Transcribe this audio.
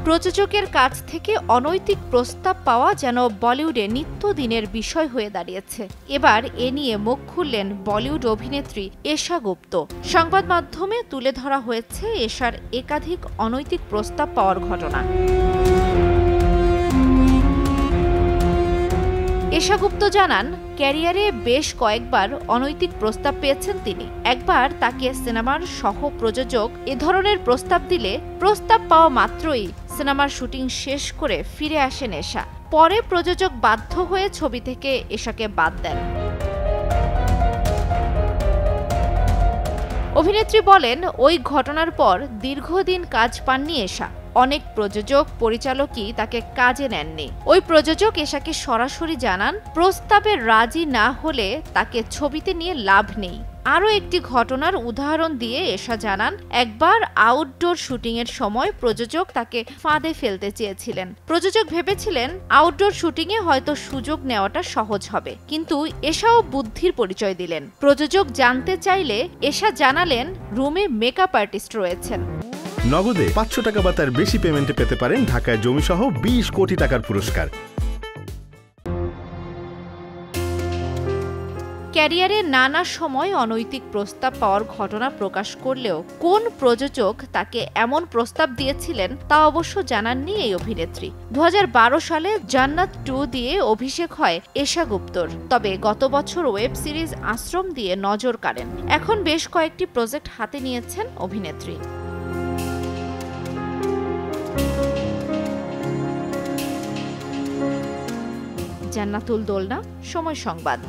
প্রযোজকের কাছ থেকে অনৈতিক প্রস্তাব পাওয়া যেন বলিউডে নিত্যদিনের বিষয় হয়ে দাঁড়িয়েছে। এবার এ নিয়ে মুখ খুললেন বলিউড অভিনেত্রী এশা গুপ্ত। সংবাদ মাধ্যমে তুলে ধরা হয়েছে এশার একাধিক অনৈতিক প্রস্তাব পাওয়ার ঘটনা। এশা গুপ্ত জানান, ক্যারিয়ারে বেশ কয়েকবার অনৈতিক প্রস্তাব পেয়েছেন তিনি। একবার তাকে সিনেমার সহ প্রযোজক এ ধরনের প্রস্তাব দিলে প্রস্তাব পাওয়া মাত্রই সিনেমার শুটিং শেষ করে ফিরে আসেন এশা। পরে প্রযোজক বাধ্য হয়ে ছবি থেকে এশাকে বাদ দেন। অভিনেত্রী বলেন, ওই ঘটনার পর দীর্ঘদিন কাজ পাননি এশা। অনেক প্রযোজক পরিচালকই তাকে কাজে নেননি। ওই প্রযোজক এশাকে সরাসরি জানান, প্রস্তাবে রাজি না হলে তাকে ছবিতে নিয়ে লাভ নেই। আরও একটি ঘটনার উদাহরণ দিয়ে এশা জানান, একবার আউটডোর শুটিংয়ের সময় প্রযোজক তাকে ফাঁদে ফেলতে চেয়েছিলেন। প্রযোজক ভেবেছিলেন আউটডোর শুটিংয়ে হয়তো সুযোগ নেওয়াটা সহজ হবে, কিন্তু এশাও বুদ্ধির পরিচয় দিলেন। প্রযোজক জানতে চাইলে এশা জানালেন, রুমে মেকআপ আর্টিস্ট রয়েছেন। নগদে 500 টাকা বা তার বেশি পেমেন্টে পেতে পারেন ঢাকায় জমিসহ 20 কোটি টাকার পুরস্কার। ক্যারিয়ারে নানা সময় অনৈতিক প্রস্তাব পাওয়ার ঘটনা প্রকাশ করলেও কোন প্রযোজক তাকে এমন প্রস্তাব দিয়েছিলেন তা অবশ্য জানাননি এই অভিনেত্রী। 2012 সালে জান্নাত 2 দিয়ে অভিষেক হয় এশা গুপ্তর। তবে গত বছর ওয়েব সিরিজ আশ্রম দিয়ে নজর কাড়েন। এখন বেশ কয়েকটি প্রজেক্ট হাতে নিয়েছেন অভিনেত্রী। জান্নাতুল দোলনা, সময় সংবাদ।